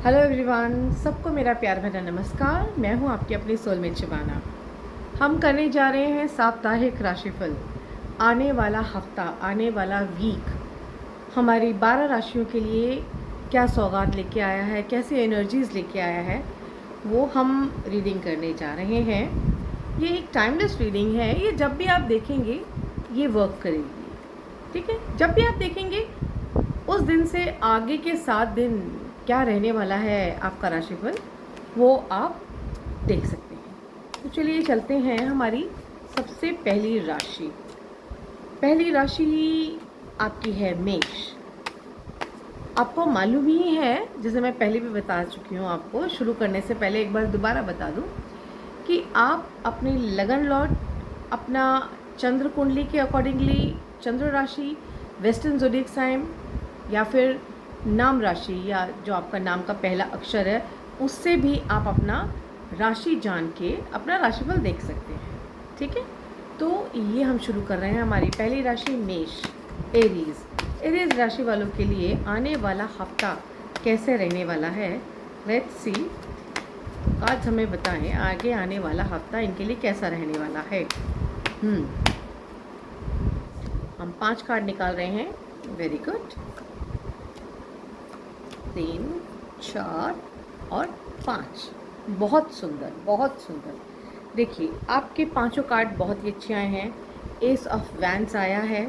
Hello everyone, सबको मेरा प्यार भरा नमस्कार। मैं हूं आपकी अपनी सोलमेट शबाना। हम करने जा रहे हैं साप्ताहिक राशिफल। आने वाला हफ्ता, आने वाला वीक हमारी 12 राशियों के लिए क्या सौगात लेके आया है, कैसे एनर्जीज़ लेके आया है, वो हम रीडिंग करने जा रहे हैं। ये एक टाइमलेस रीडिंग है। ये जब भी आप देखेंगे ये वर्क करेगी, ठीक है। जब भी आप देखेंगे उस दिन से आगे के 7 दिन क्या रहने वाला है आपका राशिफल, वो आप देख सकते हैं। तो चलिए चलते हैं हमारी सबसे पहली राशि। पहली राशि आपकी है मेष। आपको मालूम ही है, जैसे मैं पहले भी बता चुकी हूँ आपको, शुरू करने से पहले एक बार दोबारा बता दूँ कि आप अपनी लगन लॉट, अपना चंद्र कुंडली के अकॉर्डिंगली चंद्र राशि, वेस्टर्न ज़ोडिएक साइन या फिर नाम राशि या जो आपका नाम का पहला अक्षर है उससे भी आप अपना राशि जान के अपना राशिफल देख सकते हैं, ठीक है। तो ये हम शुरू कर रहे हैं। हमारी पहली राशि मेष, एरीज राशि वालों के लिए आने वाला हफ्ता कैसे रहने वाला है। लेट्स सी, आज हमें बताएं आगे आने वाला हफ्ता इनके लिए कैसा रहने वाला है। हम 5 कार्ड निकाल रहे हैं। Very good. 3, 4 और 5। बहुत सुंदर, बहुत सुंदर। देखिए, आपके पांचों कार्ड बहुत ही अच्छे आए हैं। एस ऑफ वैंस आया है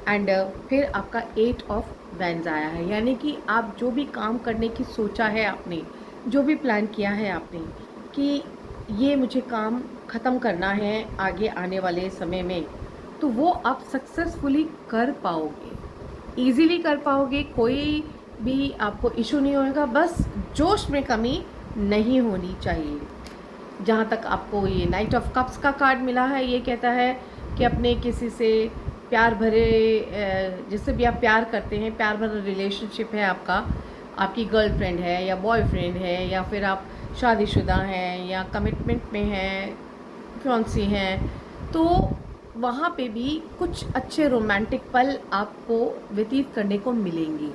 एंड फिर आपका 8 ऑफ वैंस आया है। यानी कि आप जो भी काम करने की सोचा है आपने, जो भी प्लान किया है आपने कि ये मुझे काम ख़त्म करना है आगे आने वाले समय में, तो वो आप सक्सेसफुली कर पाओगे, ईज़िली कर पाओगे। कोई भी आपको इशू नहीं होगा। बस जोश में कमी नहीं होनी चाहिए। जहाँ तक आपको ये नाइट ऑफ कप्स का कार्ड मिला है, ये कहता है कि अपने किसी से प्यार भरे, जिससे भी आप प्यार करते हैं, प्यार भरा रिलेशनशिप है आपका, आपकी गर्लफ्रेंड है या बॉयफ्रेंड है या फिर आप शादीशुदा हैं या कमिटमेंट में हैं, फियांसी हैं, तो वहाँ पे भी कुछ अच्छे रोमांटिक पल आपको व्यतीत करने को मिलेंगे।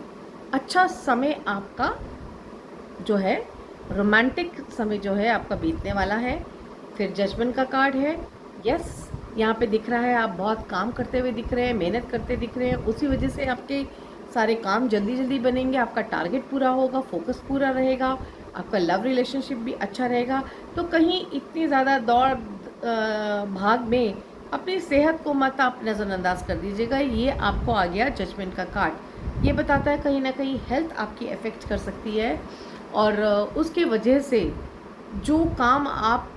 अच्छा समय आपका जो है, रोमांटिक समय जो है आपका बीतने वाला है। फिर जजमेंट का कार्ड है। यस, यहाँ पे दिख रहा है आप बहुत काम करते हुए दिख रहे हैं, मेहनत करते दिख रहे हैं। उसी वजह से आपके सारे काम जल्दी जल्दी बनेंगे, आपका टारगेट पूरा होगा, फोकस पूरा रहेगा, आपका लव रिलेशनशिप भी अच्छा रहेगा। तो कहीं इतनी ज़्यादा दौड़ भाग में अपनी सेहत को मत आप नज़रअंदाज कर दीजिएगा। ये आपको आ गया जजमेंट का कार्ड। ये बताता है कहीं ना कहीं हेल्थ आपकी अफेक्ट कर सकती है और उसके वजह से जो काम आप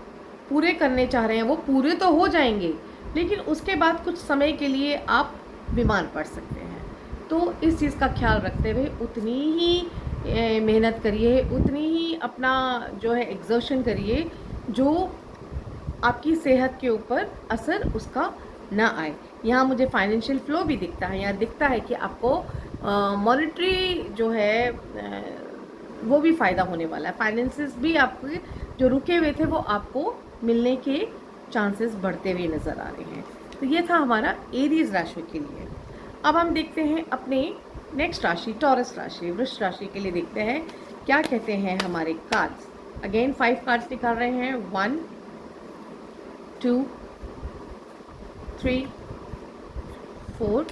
पूरे करने चाह रहे हैं वो पूरे तो हो जाएंगे, लेकिन उसके बाद कुछ समय के लिए आप बीमार पड़ सकते हैं। तो इस चीज़ का ख्याल रखते हुए उतनी ही मेहनत करिए, उतनी ही अपना जो है एग्जर्शन करिए जो आपकी सेहत के ऊपर असर उसका ना आए। यहाँ मुझे फाइनेंशियल फ्लो भी दिखता है। यहाँ दिखता है कि आपको मॉनेटरी जो है वो भी फ़ायदा होने वाला है। फाइनेंसेस भी आपके जो रुके हुए थे वो आपको मिलने के चांसेस बढ़ते हुए नज़र आ रहे हैं। तो ये था हमारा एरीज राशि के लिए। अब हम देखते हैं अपने नेक्स्ट राशि टॉरस राशि, वृष राशि के लिए। देखते हैं क्या कहते हैं हमारे कार्ड्स। अगेन 5 कार्ड्स निकाल रहे हैं। 1, 2, 3, 4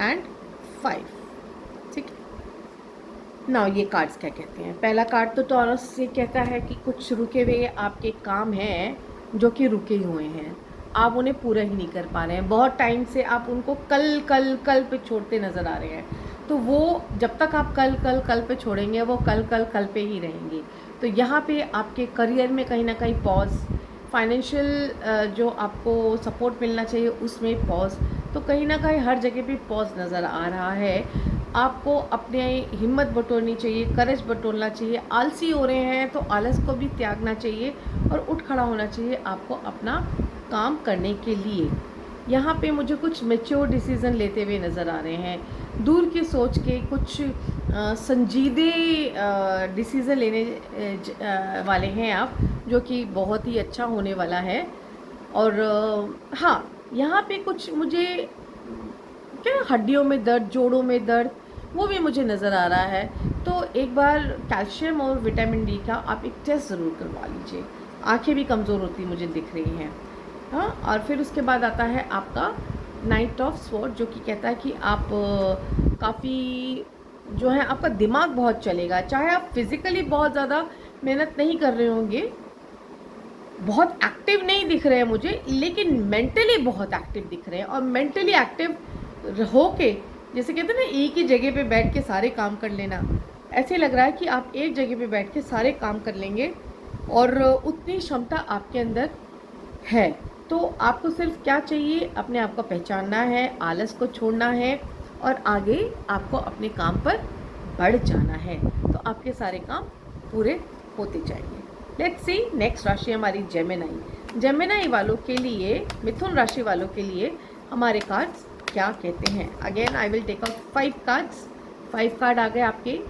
एंड 5, ठीक है। नाउ ये कार्ड्स क्या कहते हैं। पहला कार्ड तो टॉरस से कहता है कि कुछ रुके हुए आपके काम हैं जो कि रुके हुए हैं, आप उन्हें पूरा ही नहीं कर पा रहे हैं। बहुत टाइम से आप उनको कल कल कल पे छोड़ते नज़र आ रहे हैं। तो वो जब तक आप कल कल कल पे छोड़ेंगे वो कल कल कल पे ही रहेंगे। तो यहाँ पे आपके करियर में कहीं ना कहीं पॉज, फाइनेंशियल जो आपको सपोर्ट मिलना चाहिए उसमें पॉज, तो कहीं ना कहीं हर जगह पे पॉज नज़र आ रहा है। आपको अपने हिम्मत बटोरनी चाहिए, करेज बटोरना चाहिए। आलसी हो रहे हैं तो आलस को भी त्यागना चाहिए और उठ खड़ा होना चाहिए आपको अपना काम करने के लिए। यहाँ पे मुझे कुछ मैच्योर डिसीज़न लेते हुए नज़र आ रहे हैं। दूर की सोच के कुछ संजीदे डिसीज़न लेने वाले हैं आप, जो कि बहुत ही अच्छा होने वाला है। और हाँ, यहाँ पे कुछ मुझे क्या हड्डियों में दर्द, जोड़ों में दर्द, वो भी मुझे नज़र आ रहा है। तो एक बार कैल्शियम और विटामिन डी का आप एक टेस्ट ज़रूर करवा लीजिए। आंखें भी कमज़ोर होती मुझे दिख रही हैं। हाँ, और फिर उसके बाद आता है आपका नाइट ऑफ स्वॉर्ड, जो कि कहता है कि आप काफ़ी जो है आपका दिमाग बहुत चलेगा, चाहे आप फिज़िकली बहुत ज़्यादा मेहनत नहीं कर रहे होंगे, बहुत एक्टिव नहीं दिख रहे हैं मुझे, लेकिन मेंटली बहुत एक्टिव दिख रहे हैं। और मेंटली एक्टिव हो के, जैसे कहते हैं ना, एक ही जगह पे बैठ के सारे काम कर लेना, ऐसे लग रहा है कि आप एक जगह पे बैठ के सारे काम कर लेंगे और उतनी क्षमता आपके अंदर है। तो आपको सिर्फ क्या चाहिए, अपने आप को पहचानना है, आलस को छोड़ना है और आगे आपको अपने काम पर बढ़ जाना है, तो आपके सारे काम पूरे होते जाएंगे। लेट्स सी नेक्स्ट राशि हमारी जेमिनाई। जेमिनाई वालों के लिए, मिथुन राशि वालों के लिए हमारे कार्ड्स क्या कहते हैं। Again I will take out 5 cards. 5 card आ गए आपके।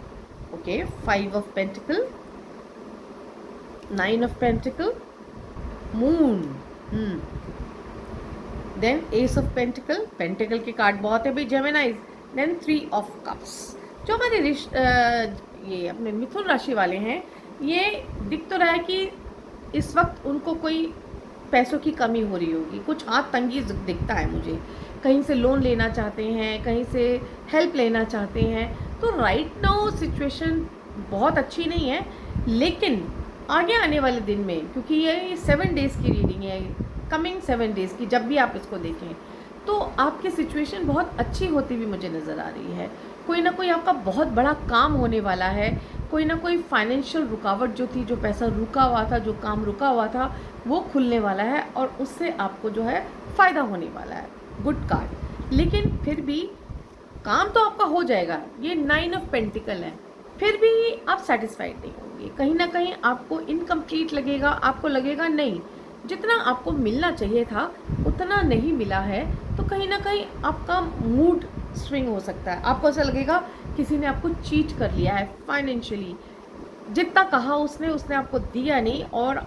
Okay, 5 of pentacle, 9 of pentacle, moon, then ace of pentacle. Pentacle के कार्ड बहुत है भाई जेमिनाई। Then 3 of cups. जो हमारे ये अपने मिथुन राशि वाले हैं, ये दिख तो रहा है कि इस वक्त उनको कोई पैसों की कमी हो रही होगी, कुछ हाथ तंगी दिखता है मुझे। कहीं से लोन लेना चाहते हैं, कहीं से हेल्प लेना चाहते हैं। तो राइट नाउ सिचुएशन बहुत अच्छी नहीं है, लेकिन आगे आने वाले दिन में, क्योंकि ये 7 डेज़ की रीडिंग है, कमिंग 7 डेज़ की, जब भी आप इसको देखें तो आपकी सिचुएशन बहुत अच्छी होती हुई मुझे नज़र आ रही है। कोई ना कोई आपका बहुत बड़ा काम होने वाला है, कोई ना कोई फाइनेंशियल रुकावट जो थी, जो पैसा रुका हुआ था, जो काम रुका हुआ था, वो खुलने वाला है और उससे आपको जो है फ़ायदा होने वाला है। Good card. लेकिन फिर भी काम तो आपका हो जाएगा। ये 9 ऑफ पेंटिकल है, फिर भी आप सेटिस्फाइड नहीं होंगे। कहीं ना कहीं आपको इनकम्प्लीट लगेगा, आपको लगेगा नहीं जितना आपको मिलना चाहिए था उतना नहीं मिला है। तो कहीं ना कहीं आपका मूड स्विंग हो सकता है। आपको ऐसा लगेगा किसी ने आपको चीट कर लिया है फाइनेंशियली, जितना कहा उसने आपको दिया नहीं, और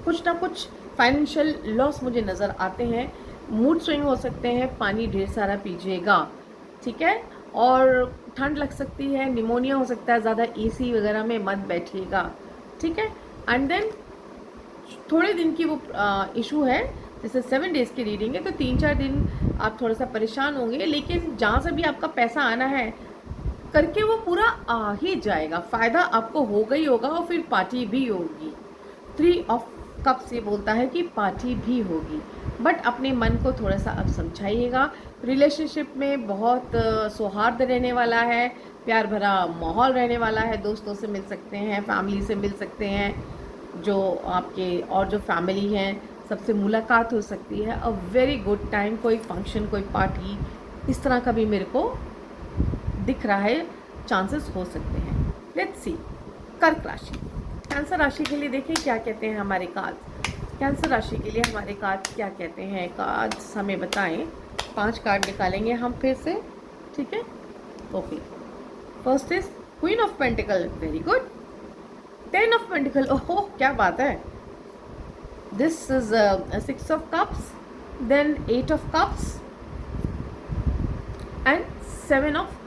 कुछ ना कुछ फाइनेंशियल लॉस मुझे नज़र आते हैं। मूड स्विंग हो सकते हैं, पानी ढेर सारा पीजिएगा, ठीक है। और ठंड लग सकती है, निमोनिया हो सकता है, ज़्यादा एसी वगैरह में मत बैठिएगा, ठीक है। एंड देन थोड़े दिन की वो इशू है, जैसे 7 डेज़ की रीडिंग है, तो 3-4 दिन आप थोड़ा सा परेशान होंगे, लेकिन जहाँ से भी आपका पैसा आना है करके वो पूरा आ ही जाएगा। फ़ायदा आपको होगा ही होगा और फिर पार्टी भी होगी। 3 ऑफ कप्स ये बोलता है कि पार्टी भी होगी, बट अपने मन को थोड़ा सा अब समझाइएगा। रिलेशनशिप में बहुत सौहार्द रहने वाला है, प्यार भरा माहौल रहने वाला है। दोस्तों से मिल सकते हैं, फैमिली से मिल सकते हैं, जो आपके और जो फैमिली हैं सबसे मुलाकात हो सकती है। अ वेरी गुड टाइम, कोई फंक्शन, कोई पार्टी, इस तरह का भी मेरे को दिख रहा है, चांसेस हो सकते हैं। लेट्स सी कर्क राशि। कैंसर राशि के लिए देखें क्या कहते हैं हमारे कार्ड्स। कैंसर राशि के लिए हमारे कार्ड्स क्या कहते हैं, कार्ड्स हमें बताएं। 5 कार्ड निकालेंगे हम फिर से, ठीक है। Okay, first is queen of pentacle, very good. 10 of pentacle, ओहो क्या बात है। This is 6 of cups, then 8 of cups and 7 of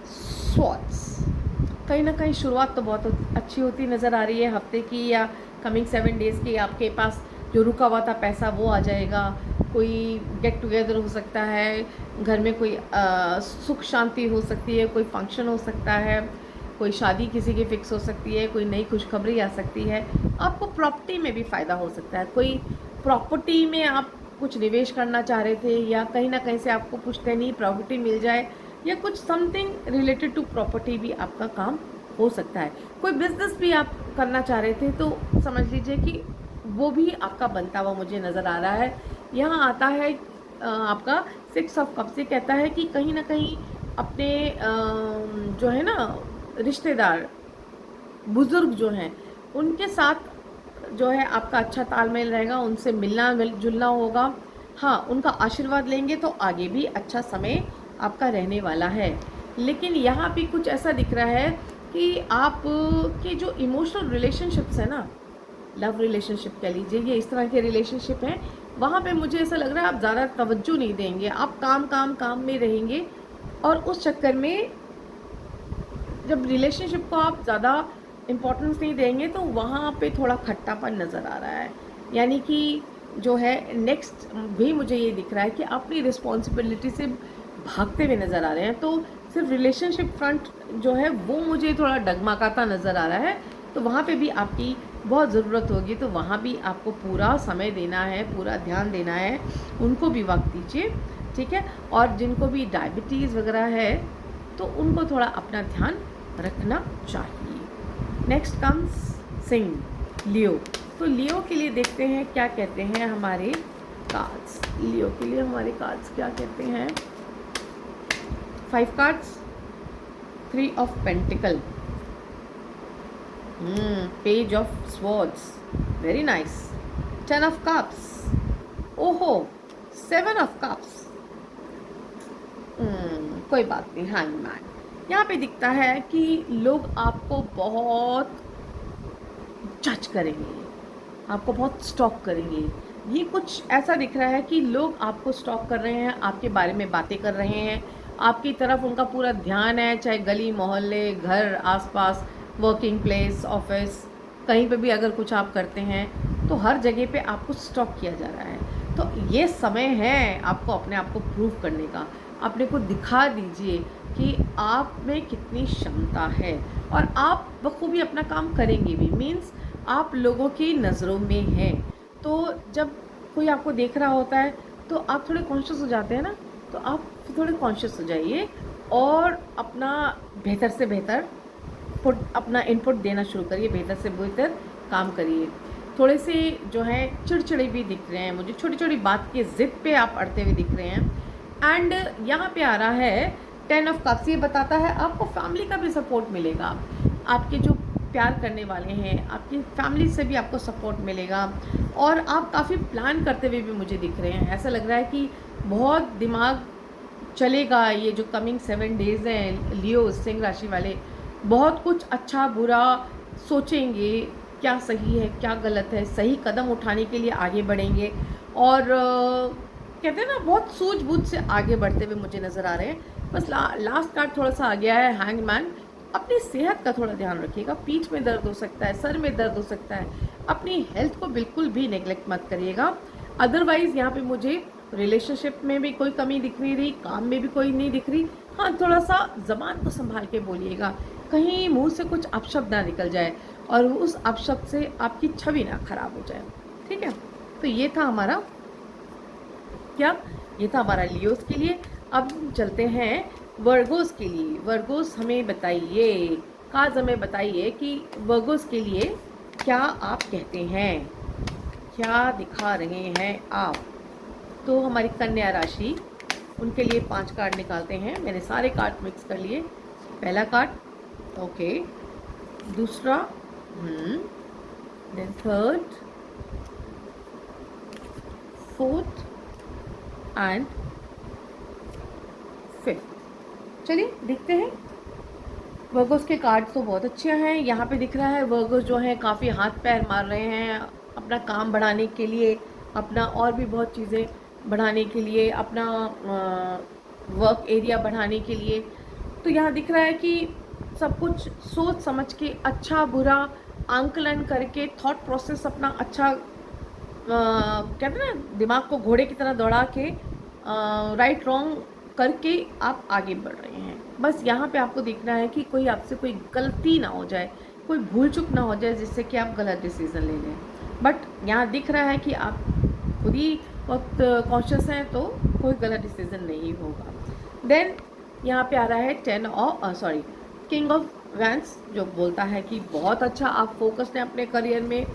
swords. कहीं ना कहीं शुरुआत तो बहुत अच्छी होती नज़र आ रही है हफ्ते की या कमिंग 7 डेज़ की। आपके पास जो रुका हुआ था पैसा वो आ जाएगा, कोई गेट टुगेदर हो सकता है, घर में कोई सुख शांति हो सकती है, कोई फंक्शन हो सकता है, कोई शादी किसी की फ़िक्स हो सकती है, कोई नई खुशखबरी आ सकती है। आपको प्रॉपर्टी में भी फ़ायदा हो सकता है, कोई प्रॉपर्टी में आप कुछ निवेश करना चाह रहे थे या कहीं ना कहीं से आपको पुश्तैनी प्रॉपर्टी मिल जाए या कुछ समथिंग रिलेटेड टू प्रॉपर्टी भी आपका काम हो सकता है। कोई बिजनेस भी आप करना चाह रहे थे तो समझ लीजिए कि वो भी आपका बनता हुआ मुझे नज़र आ रहा है। यहाँ आता है आपका 6 ऑफ कप्स, से कहता है कि कहीं ना कहीं अपने जो है ना रिश्तेदार, बुज़ुर्ग जो हैं, उनके साथ जो है आपका अच्छा तालमेल रहेगा, उनसे मिलना जुलना होगा। हाँ, उनका आशीर्वाद लेंगे तो आगे भी अच्छा समय आपका रहने वाला है। लेकिन यहाँ भी कुछ ऐसा दिख रहा है कि आप के जो इमोशनल रिलेशनशिप्स है ना, लव रिलेशनशिप कह लीजिए, ये इस तरह के रिलेशनशिप हैं, वहाँ पे मुझे ऐसा लग रहा है आप ज़्यादा तवज्जो नहीं देंगे, आप काम काम काम में रहेंगे और उस चक्कर में जब रिलेशनशिप को आप ज़्यादा इम्पोर्टेंस नहीं देंगे तो वहाँ पे थोड़ा खट्टापन नज़र आ रहा है। यानी कि जो है नेक्स्ट भी मुझे ये दिख रहा है कि अपनी रिस्पॉन्सिबिलिटी से भागते हुए नज़र आ रहे हैं। तो सिर्फ रिलेशनशिप फ्रंट जो है वो मुझे थोड़ा डगमगाता नज़र आ रहा है। तो वहाँ पे भी आपकी बहुत ज़रूरत होगी, तो वहाँ भी आपको पूरा समय देना है, पूरा ध्यान देना है, उनको भी वक्त दीजिए, ठीक है। और जिनको भी डायबिटीज़ वगैरह है तो उनको थोड़ा अपना ध्यान रखना चाहिए। नेक्स्ट कम्स सिंह, लियो। तो लियो के लिए देखते हैं क्या कहते हैं हमारे कार्ड्स। लियो के लिए हमारे कार्ड्स क्या कहते हैं। 5 cards, 3 of pentacle, page of swords, very nice, 10 of cups, ओहो 7 ऑफ कप्स, कोई बात नहीं। हैंगमैन यहाँ पे दिखता है कि लोग आपको बहुत जज करेंगे, आपको बहुत स्टॉक करेंगे। ये कुछ ऐसा दिख रहा है कि लोग आपको स्टॉक कर रहे हैं, आपके बारे में बातें कर रहे हैं, आपकी तरफ उनका पूरा ध्यान है, चाहे गली मोहल्ले, घर, आसपास, वर्किंग प्लेस, ऑफिस, कहीं पे भी अगर कुछ आप करते हैं तो हर जगह पे आपको स्टॉक किया जा रहा है। तो ये समय है आपको अपने आप को प्रूव करने का। अपने को दिखा दीजिए कि आप में कितनी क्षमता है और आप बखूबी अपना काम करेंगे भी। मीन्स आप लोगों की नज़रों में हैं। तो जब कोई आपको देख रहा होता है तो आप थोड़े कॉन्शियस हो जाते हैं ना, तो आप थोड़े कॉन्शियस हो जाइए और अपना बेहतर से बेहतर अपना इनपुट देना शुरू करिए, बेहतर से बेहतर काम करिए। थोड़े से जो है चिड़चिड़े भी दिख रहे हैं मुझे, छोटी छोटी बात के ज़िद पे आप अड़ते हुए दिख रहे हैं। एंड यहाँ पे आ रहा है 10 ऑफ कप्स। ये बताता है आपको फैमिली का भी सपोर्ट मिलेगा, आपके जो प्यार करने वाले हैं आपकी फैमिली से भी आपको सपोर्ट मिलेगा। और आप काफ़ी प्लान करते हुए भी मुझे दिख रहे हैं। ऐसा लग रहा है कि बहुत दिमाग चलेगा ये जो कमिंग 7 डेज़ हैं। लियो सिंह राशि वाले बहुत कुछ अच्छा बुरा सोचेंगे, क्या सही है क्या गलत है, सही कदम उठाने के लिए आगे बढ़ेंगे। और कहते हैं ना बहुत सूझबूझ से आगे बढ़ते हुए मुझे नज़र आ रहे हैं। बस लास्ट कार्ड थोड़ा सा आ गया है हैंगमैन। अपनी सेहत का थोड़ा ध्यान रखिएगा, पीठ में दर्द हो सकता है, सर में दर्द हो सकता है। अपनी हेल्थ को बिल्कुल भी नेग्लेक्ट मत करिएगा। अदरवाइज़ यहाँ पे मुझे रिलेशनशिप में भी कोई कमी दिख नहीं रही, काम में भी कोई नहीं दिख रही। हाँ, थोड़ा सा ज़बान को संभाल के बोलिएगा, कहीं मुंह से कुछ अपशब्द ना निकल जाए और उस अपशब्द से आपकी छवि ना खराब हो जाए, ठीक है। तो ये था हमारा ये था हमारा लियोस के लिए। अब चलते हैं वर्गोस के लिए। वर्गोस हमें बताइए, काज हमें बताइए कि वर्गोस के लिए क्या आप कहते हैं, क्या दिखा रहे हैं आप। तो हमारी कन्या राशि, उनके लिए 5 कार्ड निकालते हैं। मैंने सारे कार्ड मिक्स कर लिए। पहला कार्ड, ओके, दूसरा, then third, fourth and fifth. चलिए देखते हैं। वर्गोस के कार्ड तो बहुत अच्छे हैं। यहाँ पे दिख रहा है वर्गोस जो हैं काफ़ी हाथ पैर मार रहे हैं अपना काम बढ़ाने के लिए, अपना और भी बहुत चीज़ें बढ़ाने के लिए, अपना वर्क एरिया बढ़ाने के लिए। तो यहाँ दिख रहा है कि सब कुछ सोच समझ के, अच्छा बुरा आंकलन करके, थॉट प्रोसेस अपना अच्छा कहते हैं ना दिमाग को घोड़े की तरह दौड़ा के राइट रॉन्ग करके आप आगे बढ़ रहे हैं। बस यहाँ पे आपको देखना है कि कोई आपसे कोई गलती ना हो जाए, कोई भूल चूक ना हो जाए जिससे कि आप गलत डिसीज़न ले लें। बट यहाँ दिख रहा है कि आप खुद ही बहुत कॉन्शियस हैं, तो कोई गलत डिसीज़न नहीं होगा। देन यहाँ पे आ रहा है 10 ऑफ किंग ऑफ वैंस, जो बोलता है कि बहुत अच्छा आप फोकस्ड हैं अपने करियर में।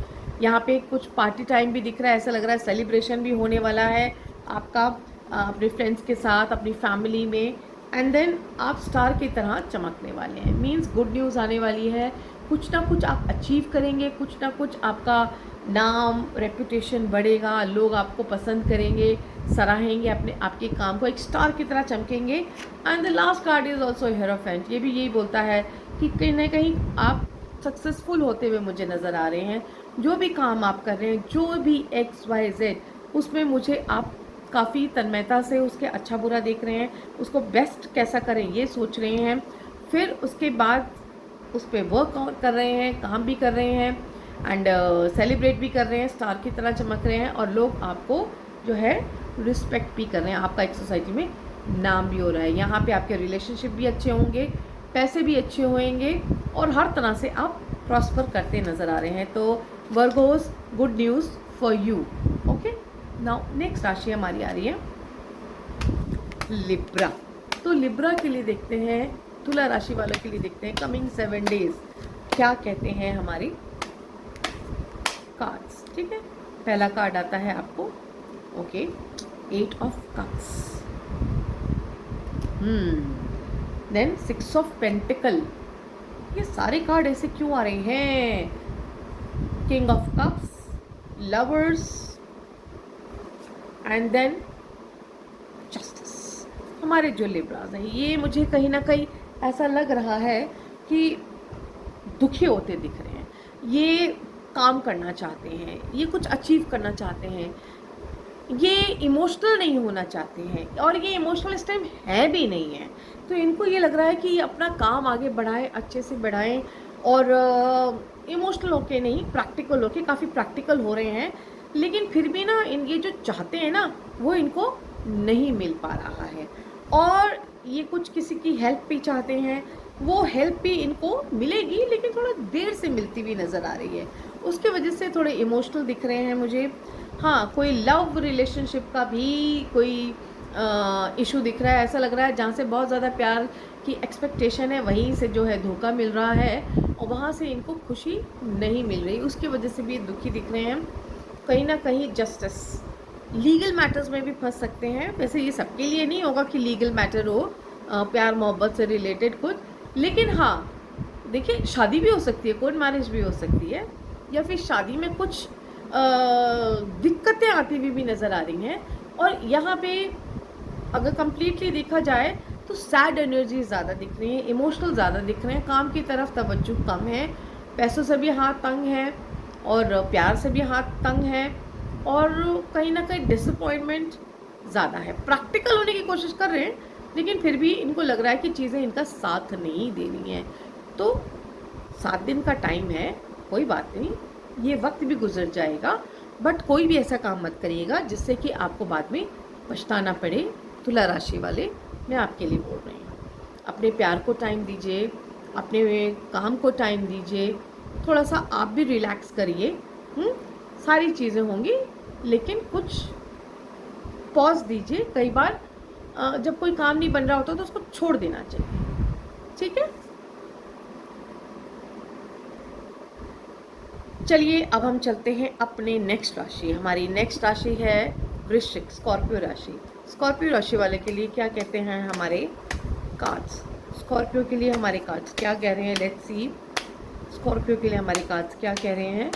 यहाँ पे कुछ पार्टी टाइम भी दिख रहा है, ऐसा लग रहा है सेलिब्रेशन भी होने वाला है आपका अपने फ्रेंड्स के साथ, अपनी फैमिली में। एंड देन आप स्टार की तरह चमकने वाले हैं। मीन्स गुड न्यूज़ आने वाली है, कुछ ना कुछ आप अचीव करेंगे, कुछ ना कुछ आपका नाम रेपुटेशन बढ़ेगा, लोग आपको पसंद करेंगे, सराहेंगे अपने आपके काम को, एक स्टार की तरह चमकेंगे। And the last card is also hierophant. ये भी यही बोलता है कि कहीं ना कहीं आप सक्सेसफुल होते हुए मुझे नज़र आ रहे हैं। जो भी काम आप कर रहे हैं, जो भी XYZ, उसमें मुझे आप काफ़ी तन्मयता से उसके अच्छा बुरा देख रहे हैं, उसको बेस्ट कैसा करें ये सोच रहे हैं। फिर उसके बाद उस पर वर्क कर रहे हैं, काम भी कर रहे हैं एंड सेलिब्रेट भी कर रहे हैं, स्टार की तरह चमक रहे हैं और लोग आपको जो है रिस्पेक्ट भी कर रहे हैं, आपका एक सोसाइटी में नाम भी हो रहा है। यहाँ पे आपके रिलेशनशिप भी अच्छे होंगे, पैसे भी अच्छे होंगे और हर तरह से आप प्रॉस्पर करते नज़र आ रहे हैं। तो Virgo's, good news for you. Okay, now next राशि हमारी आ रही है लिब्रा। तो लिब्रा के लिए देखते हैं, तुला राशि वालों के लिए देखते हैं कमिंग 7 डेज क्या कहते हैं हमारे कार्ड्स। ठीक है, पहला कार्ड आता है आपको okay 8 of cups, then 6 of pentacle. ये सारे कार्ड ऐसे क्यों आ रहे हैं? King of cups, lovers and then justice. हमारे जो लिब्राज हैं ये मुझे कहीं ना कहीं ऐसा लग रहा है कि दुखी होते दिख रहे हैं, ये काम करना चाहते हैं, ये कुछ अचीव करना चाहते हैं, ये इमोशनल नहीं होना चाहते हैं और ये इमोशनल इस टाइम है भी नहीं है। तो इनको ये लग रहा है कि ये अपना काम आगे बढ़ाएं, अच्छे से बढ़ाएं और इमोशनल होके नहीं, प्रैक्टिकल होके, काफ़ी प्रैक्टिकल हो रहे हैं, लेकिन फिर भी ना इन ये जो चाहते हैं ना वो इनको नहीं मिल पा रहा है और ये कुछ किसी की हेल्प भी चाहते हैं, वो हेल्प भी इनको मिलेगी लेकिन थोड़ा देर से मिलती हुई नज़र आ रही है, उसके वजह से थोड़े इमोशनल दिख रहे हैं मुझे। हाँ, कोई लव रिलेशनशिप का भी कोई इशू दिख रहा है, ऐसा लग रहा है जहाँ से बहुत ज़्यादा प्यार की एक्सपेक्टेशन है वहीं से जो है धोखा मिल रहा है और वहाँ से इनको खुशी नहीं मिल रही, उसकी वजह से भी दुखी दिख रहे हैं। कहीं ना कहीं जस्टिस, लीगल मैटर्स में भी फंस सकते हैं। वैसे ये सबके लिए नहीं होगा कि लीगल मैटर हो, प्यार मोहब्बत से रिलेटेड कुछ, लेकिन हाँ देखिए शादी भी हो सकती है, कोर्ट मैरिज भी हो सकती है, या फिर शादी में कुछ दिक्कतें आती हुई भी नज़र आ रही हैं। और यहाँ पे अगर कम्प्लीटली देखा जाए तो सैड एनर्जी ज़्यादा दिख रही है, इमोशनल ज़्यादा दिख रहे हैं, काम की तरफ तवज्जो कम है, पैसों से भी हाथ तंग है और प्यार से भी हाथ तंग है और कहीं ना कहीं डिसअपॉइंटमेंट ज़्यादा है। प्रैक्टिकल होने की कोशिश कर रहे हैं लेकिन फिर भी इनको लग रहा है कि चीज़ें इनका साथ नहीं दे रही हैं। तो 7 दिन का टाइम है, कोई बात नहीं, ये वक्त भी गुजर जाएगा, बट कोई भी ऐसा काम मत करिएगा जिससे कि आपको बाद में पछताना पड़े। तुला राशि वाले, मैं आपके लिए बोल रही हूँ, अपने प्यार को टाइम दीजिए, अपने काम को टाइम दीजिए, थोड़ा सा आप भी रिलैक्स करिए। सारी चीज़ें होंगी लेकिन कुछ पॉज दीजिए। कई बार जब कोई काम नहीं बन रहा होता तो उसको छोड़ देना चाहिए। ठीक है, चलिए अब हम चलते हैं अपने नेक्स्ट राशि। हमारी नेक्स्ट राशि है वृश्चिक, स्कॉर्पियो राशि। स्कॉर्पियो राशि वाले के लिए क्या कहते हैं हमारे कार्ड्स? स्कॉर्पियो के लिए हमारे कार्ड्स क्या कह रहे हैं? लेट्स सी, स्कॉर्पियो के लिए हमारे कार्ड्स क्या कह रहे हैं?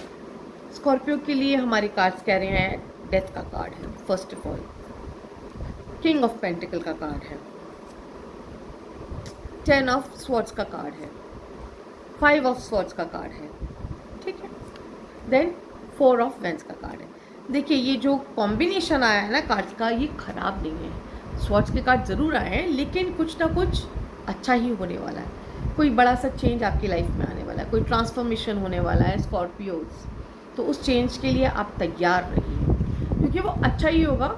स्कॉर्पियो के लिए हमारे कार्ड्स कह रहे हैं डेथ का कार्ड है, first of all king of pentacle का कार्ड है, 10 ऑफ स्वॉर्ड्स का कार्ड है, 5 ऑफ स्वॉर्ड्स का कार्ड है, ठीक है, देन 4 ऑफ वेंस का कार्ड है। देखिए ये जो कॉम्बिनेशन आया है ना कार्ड्स का, ये ख़राब नहीं है। स्वॉर्ड्स के कार्ड ज़रूर आए हैं लेकिन कुछ ना कुछ अच्छा ही होने वाला है, कोई बड़ा सा चेंज आपकी लाइफ में आने वाला है, कोई ट्रांसफॉर्मेशन होने वाला है स्कॉर्पियोज। तो उस चेंज के लिए आप तैयार रहिए क्योंकि वो अच्छा ही होगा।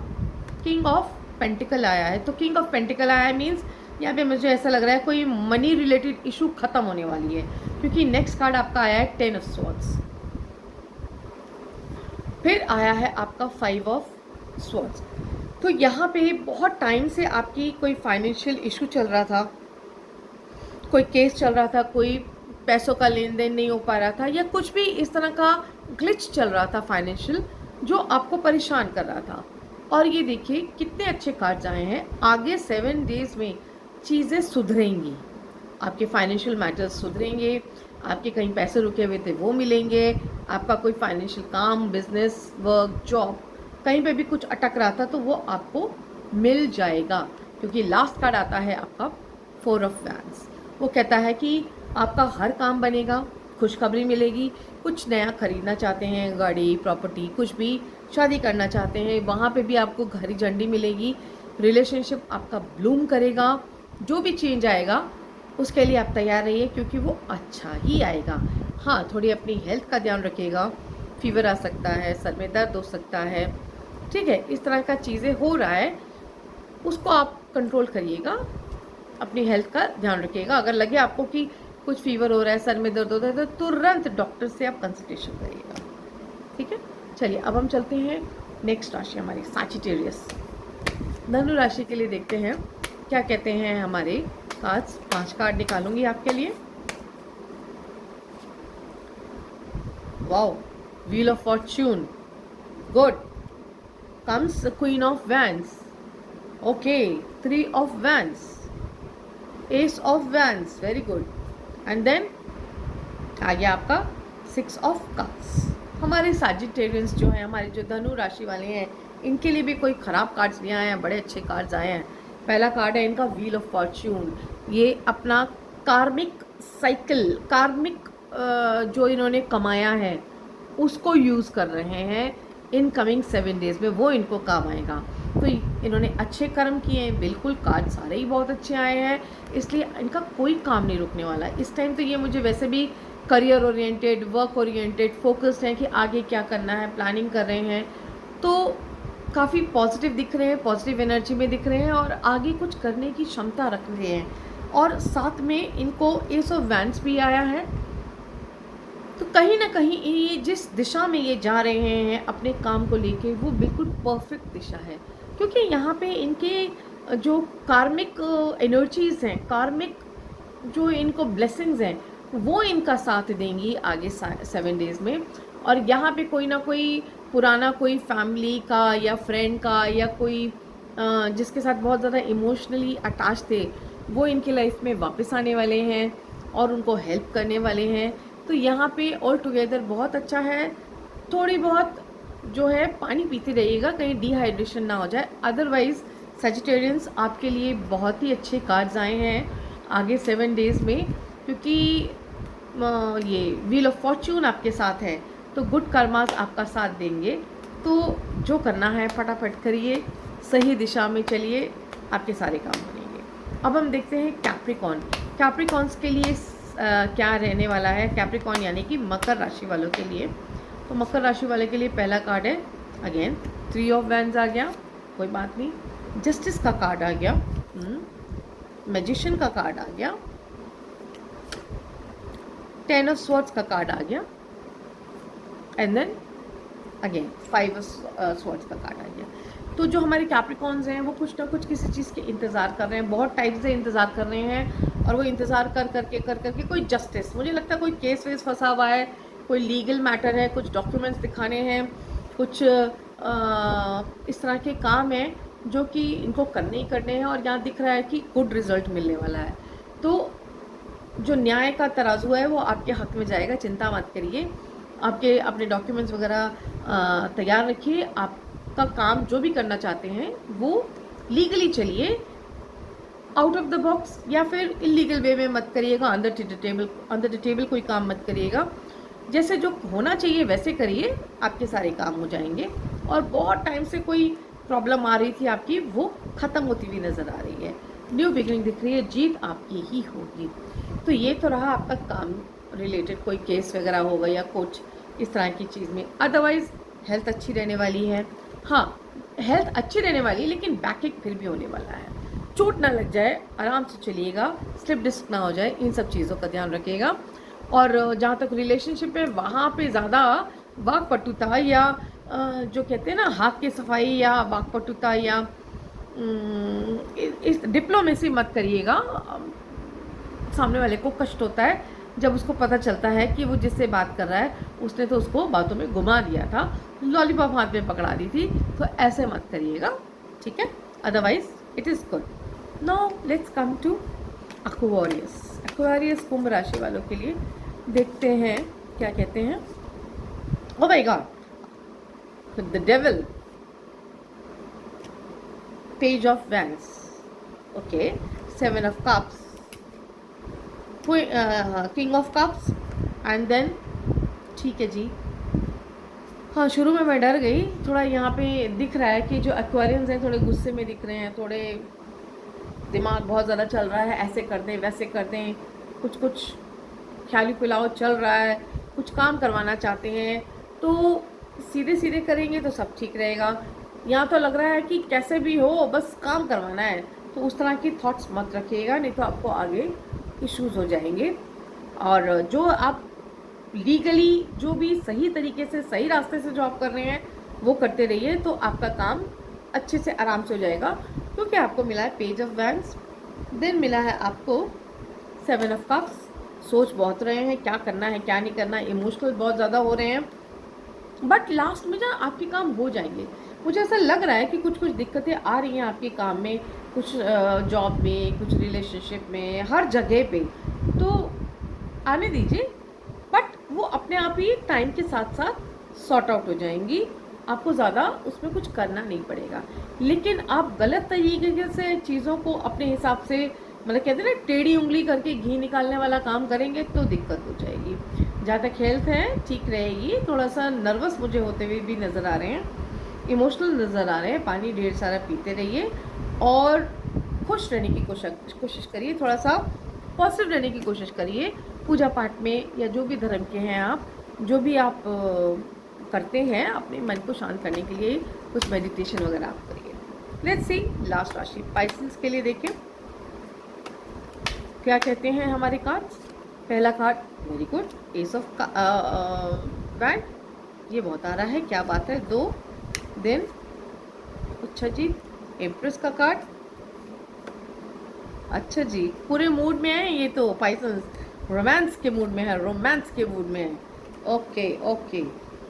किंग ऑफ पेंटिकल आया है, तो किंग ऑफ पेंटिकल आया है मीन्स यहाँ पे मुझे ऐसा लग रहा है कोई मनी रिलेटेड इशू ख़त्म होने वाली है, क्योंकि नेक्स्ट कार्ड आपका आया है 10 ऑफ स्वॉर्ड्स, फिर आया है आपका 5 ऑफ स्वॉर्ड्स। तो यहाँ पे बहुत टाइम से आपकी कोई फाइनेंशियल इशू चल रहा था, कोई केस चल रहा था, कोई पैसों का लेन देन नहीं हो पा रहा था, या कुछ भी इस तरह का ग्लिच चल रहा था फाइनेंशियल जो आपको परेशान कर रहा था। और ये देखिए कितने अच्छे कार्ड्स आए हैं। आगे 7 डेज में चीज़ें सुधरेंगी, आपके फाइनेंशियल मैटर्स सुधरेंगे, आपके कहीं पैसे रुके हुए थे वो मिलेंगे, आपका कोई फाइनेंशियल काम, बिजनेस, वर्क, जॉब कहीं पे भी कुछ अटक रहा था तो वो आपको मिल जाएगा, क्योंकि लास्ट कार्ड आता है आपका 4 ऑफ वैंड्स। वो कहता है कि आपका हर काम बनेगा, खुशखबरी मिलेगी, कुछ नया खरीदना चाहते हैं, गाड़ी, प्रॉपर्टी, कुछ भी शादी करना चाहते हैं, वहाँ पे भी आपको हरी झंडी मिलेगी, रिलेशनशिप आपका ब्लूम करेगा, जो भी चेंज आएगा उसके लिए आप तैयार रहिए, क्योंकि वो अच्छा ही आएगा। हाँ, थोड़ी अपनी हेल्थ का ध्यान रखिएगा, फीवर आ सकता है, सर में दर्द हो सकता है, ठीक है, इस तरह का चीज़ें हो रहा है, उसको आप कंट्रोल करिएगा, अपनी हेल्थ का ध्यान रखिएगा। अगर लगे आपको कि कुछ फीवर हो रहा है, सर में दर्द हो रहा है, तो तुरंत डॉक्टर से आप कंसल्टेशन करिएगा, ठीक है। चलिए अब हम चलते हैं नेक्स्ट राशि हमारी सैजिटेरियस, धनु राशि के लिए देखते हैं क्या कहते हैं हमारे कार्ड्स। 5 कार्ड निकालूंगी आपके लिए। Wow, wheel of fortune, good, comes queen of wands, okay, 3 of wands, ace of wands, very good, and then आ गया आपका 6 ऑफ कप्स। हमारे सैजिटेरियंस जो हैं, हमारे जो धनु राशि वाले हैं, इनके लिए भी कोई ख़राब कार्ड्स नहीं आए हैं, बड़े अच्छे कार्ड्स आए हैं। पहला कार्ड है इनका व्हील ऑफ फॉर्च्यून। ये अपना कार्मिक साइकिल, कार्मिक जो इन्होंने कमाया है उसको यूज़ कर रहे हैं इन कमिंग 7 डेज़ में, वो इनको काम आएगा। तो इन्होंने अच्छे कर्म किए हैं, बिल्कुल कार्ड सारे ही बहुत अच्छे आए हैं, इसलिए इनका कोई काम नहीं रुकने वाला इस टाइम। तो ये मुझे वैसे भी career oriented, work oriented, focused हैं कि आगे क्या करना है, प्लानिंग कर रहे हैं, तो काफ़ी पॉजिटिव दिख रहे हैं, पॉजिटिव एनर्जी में दिख रहे हैं और आगे कुछ करने की क्षमता रख रहे हैं। और साथ में इनको एस ऑफ वैंड्स भी आया है, तो कहीं ना कहीं ये जिस दिशा में ये जा रहे हैं अपने काम को लेके, वो बिल्कुल परफेक्ट दिशा है, क्योंकि यहाँ पे इनके जो कार्मिक एनर्जीज हैं, कार्मिक जो इनको ब्लेसिंग्स हैं, वो इनका साथ देंगी आगे 7 डेज़ में। और यहाँ पे कोई ना कोई पुराना कोई फैमिली का या फ्रेंड का या कोई जिसके साथ बहुत ज़्यादा इमोशनली अटैच थे, वो इनकी लाइफ में वापस आने वाले हैं और उनको हेल्प करने वाले हैं। तो यहाँ पे ऑल टुगेदर बहुत अच्छा है। थोड़ी बहुत जो है पानी पीते रहिएगा, कहीं डिहाइड्रेशन ना हो जाए। अदरवाइज़ सजिटेरियंस आपके लिए बहुत ही अच्छे कार्ड्स आए हैं आगे 7 डेज़ में, क्योंकि ये व्हील ऑफ फॉर्च्यून आपके साथ है, तो गुड कर्मास आपका साथ देंगे। तो जो करना है फटाफट करिए, सही दिशा में चलिए, आपके सारे काम बनेंगे। अब हम देखते हैं कैप्रिकॉन। कैप्रिकॉन्स के लिए क्या रहने वाला है, कैप्रिकॉन यानी कि मकर राशि वालों के लिए। तो मकर राशि वाले के लिए पहला कार्ड है अगेन 3 ऑफ वैंड्स आ गया, कोई बात नहीं। जस्टिस का कार्ड आ गया, मैजिशियन का कार्ड आ गया, 10 ऑफ स्वॉर्ड्स का कार्ड आ गया, and then again 5 of swords का कार्ड आ गया। तो जो हमारे कैप्रिकॉन्स हैं वो कुछ ना कुछ किसी चीज़ के इंतज़ार कर रहे हैं, बहुत टाइम से इंतज़ार कर रहे हैं, और वो इंतज़ार कर करके कोई जस्टिस, मुझे लगता है कोई केस वेस फंसा हुआ है, कोई लीगल मैटर है, कुछ डॉक्यूमेंट्स दिखाने हैं, कुछ इस तरह के काम हैं जो कि इनको करने ही करने हैं, और यहाँ दिख रहा है कि गुड रिजल्ट मिलने वाला है। तो जो न्याय का तराजू है वो आपके हक में जाएगा, चिंता मत करिए। आपके अपने डॉक्यूमेंट्स वगैरह तैयार रखिए, आपका काम जो भी करना चाहते हैं वो लीगली चलिए, आउट ऑफ द बॉक्स या फिर इलीगल वे में मत करिएगा, अंडर द टेबल कोई काम मत करिएगा, जैसे जो होना चाहिए वैसे करिए, आपके सारे काम हो जाएंगे। और बहुत टाइम से कोई प्रॉब्लम आ रही थी आपकी, वो ख़त्म होती हुई नज़र आ रही है, न्यू बिगिनिंग दिख रही है, जीत आपकी ही होगी। तो ये तो रहा आपका काम रिलेटेड, कोई केस वगैरह होगा या कुछ इस तरह की चीज़ में। अदरवाइज़ हेल्थ अच्छी रहने वाली है। हाँ, हेल्थ अच्छी रहने वाली है, लेकिन बैकएक फिर भी होने वाला है, चोट ना लग जाए, आराम से चलिएगा, स्लिप डिस्क ना हो जाए, इन सब चीज़ों का ध्यान रखिएगा। और जहाँ तक रिलेशनशिप है, वहाँ पे ज़्यादा वाकपटुता या जो कहते हैं ना हाथ की सफाई या वाकपटुता या इस डिप्लोमेसी मत करिएगा। सामने वाले को कष्ट होता है जब उसको पता चलता है कि वो जिससे बात कर रहा है उसने तो उसको बातों में घुमा दिया था, लॉलीपॉप हाथ में पकड़ा दी थी, तो ऐसे मत करिएगा, ठीक है। Otherwise it is good. Now let's come to Aquarius. Aquarius कुंभ राशि वालों के लिए देखते हैं क्या कहते हैं। Oh my god, the devil, page of wands, okay, 7 of cups, king of cups, and then ठीक है जी। हाँ, शुरू में मैं डर गई थोड़ा, यहाँ पे दिख रहा है कि जो एक्वेरियंस हैं थोड़े गुस्से में दिख रहे हैं, थोड़े दिमाग बहुत ज़्यादा चल रहा है, ऐसे कर दें वैसे कर दें, कुछ कुछ ख्याली पिलाओ चल रहा है, कुछ काम करवाना चाहते हैं, तो सीधे सीधे करेंगे तो सब ठीक रहेगा। यहाँ तो लग रहा है कि कैसे भी हो बस काम करवाना है, तो उस तरह की थॉट्स मत रखिएगा, नहीं तो आपको आगे इश्यूज हो जाएंगे। और जो आप लीगली जो भी सही तरीके से सही रास्ते से जो आप कर रहे हैं वो करते रहिए, तो आपका काम अच्छे से आराम से हो जाएगा। क्योंकि आपको मिला है पेज ऑफ वैंड्स, देन मिला है आपको 7 ऑफ कप्स। सोच बहुत रहे हैं क्या करना है क्या नहीं करना, इमोशनल बहुत ज़्यादा हो रहे हैं, बट लास्ट में जो आपके काम हो जाएंगे। मुझे ऐसा लग रहा है कि कुछ कुछ दिक्कतें आ रही हैं आपके काम में, कुछ जॉब में, कुछ रिलेशनशिप में, हर जगह पे, तो आने दीजिए, बट वो अपने आप ही टाइम के साथ साथ सॉर्ट आउट हो जाएंगी। आपको ज़्यादा उसमें कुछ करना नहीं पड़ेगा। लेकिन आप गलत तरीके से चीज़ों को अपने हिसाब से, मतलब कहते हैं ना टेढ़ी उंगली करके घी निकालने वाला काम करेंगे तो दिक्कत हो जाएगी। जहाँ तक हेल्थ है ठीक रहेगी, थोड़ा सा नर्वस मुझे होते हुए भी नज़र आ रहे हैं, इमोशनल नज़र आ रहे हैं। पानी ढेर सारा पीते रहिए और खुश रहने की कोशिश करिए, थोड़ा सा पॉजिटिव रहने की कोशिश करिए। पूजा पाठ में या जो भी धर्म के हैं आप, जो भी आप करते हैं अपने मन को शांत करने के लिए, कुछ मेडिटेशन वगैरह आप करिए। लेट्स सी लास्ट राशि पाइसेंस के लिए देखें क्या कहते हैं हमारे कार्ड्स। पहला card very good, S of wand, ये बहुत आ रहा है, क्या बात है। 2 देन अच्छा जी एम्प्रेस का कार्ड, अच्छा जी पूरे मूड में है ये तो पाइसेंस, रोमांस के मूड में है, रोमांस के मूड में है। ओके ओके,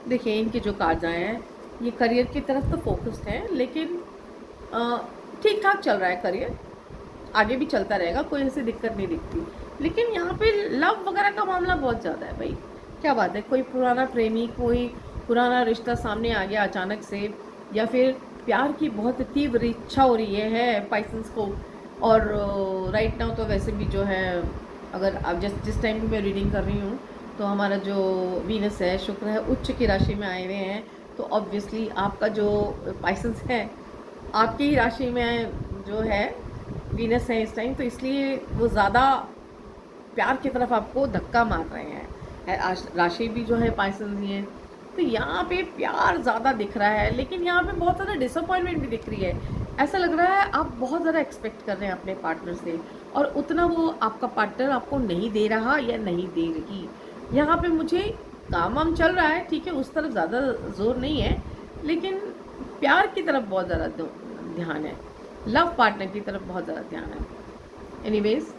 देखिए इनके जो कार्ड्स आए हैं ये करियर की तरफ तो फोकस्ड है, लेकिन ठीक ठाक चल रहा है करियर, आगे भी चलता रहेगा, कोई ऐसी दिक्कत नहीं दिखती। लेकिन यहाँ पे लव वगैरह का मामला बहुत ज़्यादा है भाई, क्या बात है, कोई पुराना प्रेमी, कोई पुराना रिश्ता सामने आ गया अचानक से, या फिर प्यार की बहुत तीव्र इच्छा हो रही है पाइसेंस को। और राइट नाउ तो वैसे भी जो है, अगर आप जिस टाइम भी मैं रीडिंग कर रही हूँ तो हमारा जो वीनस है, शुक्र है, उच्च की राशि में आए हुए हैं, तो ऑब्वियसली आपका जो पाइसेंस है आपकी ही राशि में जो है वीनस है इस टाइम, तो इसलिए वो ज़्यादा प्यार की तरफ आपको धक्का मार रहे हैं। राशि भी जो है पाइसेंस ही है, तो यहाँ पे प्यार ज़्यादा दिख रहा है, लेकिन यहाँ पे बहुत ज़्यादा डिसअपॉइंटमेंट भी दिख रही है। ऐसा लग रहा है आप बहुत ज़्यादा एक्सपेक्ट कर रहे हैं अपने पार्टनर से, और उतना वो आपका पार्टनर आपको नहीं दे रहा या नहीं दे रही। यहाँ पे मुझे काम वाम चल रहा है, ठीक है, उस तरफ ज़्यादा जोर नहीं है, लेकिन प्यार की तरफ बहुत ज़्यादा ध्यान है, लव पार्टनर की तरफ बहुत ज़्यादा ध्यान है। एनीवेज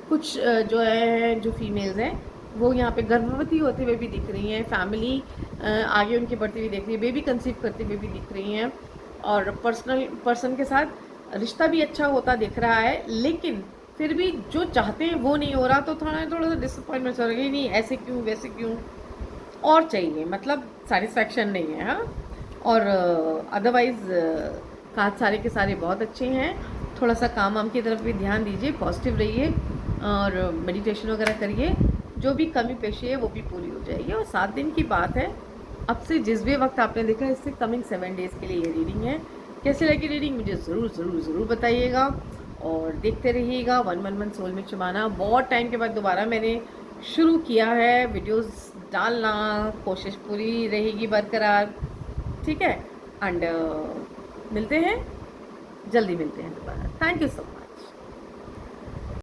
कुछ जो है जो फीमेल्स हैं वो यहाँ पे गर्भवती होते हुए भी दिख रही हैं, फैमिली आगे उनकी बढ़ती हुई दिख रही है, बेबी कंसीव करते हुए भी दिख रही हैं, और पर्सन के साथ रिश्ता भी अच्छा होता दिख रहा है, लेकिन फिर भी जो चाहते हैं वो नहीं हो रहा, तो थोड़ा सा डिसअपॉइंटमेंट हो रही है, नहीं ऐसे क्यों वैसे क्यों, और चाहिए, मतलब सेटिस्फैक्शन नहीं है। हाँ, और अदरवाइज़ कार्ड सारे के सारे बहुत अच्छे हैं। थोड़ा सा काम वाम की तरफ भी ध्यान दीजिए, पॉजिटिव रहिए और मेडिटेशन वगैरह करिए, जो भी कमी पेशी है वो भी पूरी हो जाएगी। और 7 दिन की बात है, अब से जिस भी वक्त आपने देखा, इससे कमिंग 7 डेज़ के लिए ये रीडिंग है। कैसे लगी रीडिंग मुझे ज़रूर बताइएगा, और देखते रहिएगा 111 सोलमेट शबाना। बहुत टाइम के बाद दोबारा मैंने शुरू किया है वीडियोस डालना, कोशिश पूरी रहेगी बरकरार, ठीक है। एंड मिलते हैं, जल्दी मिलते हैं दोबारा। Thank you so much.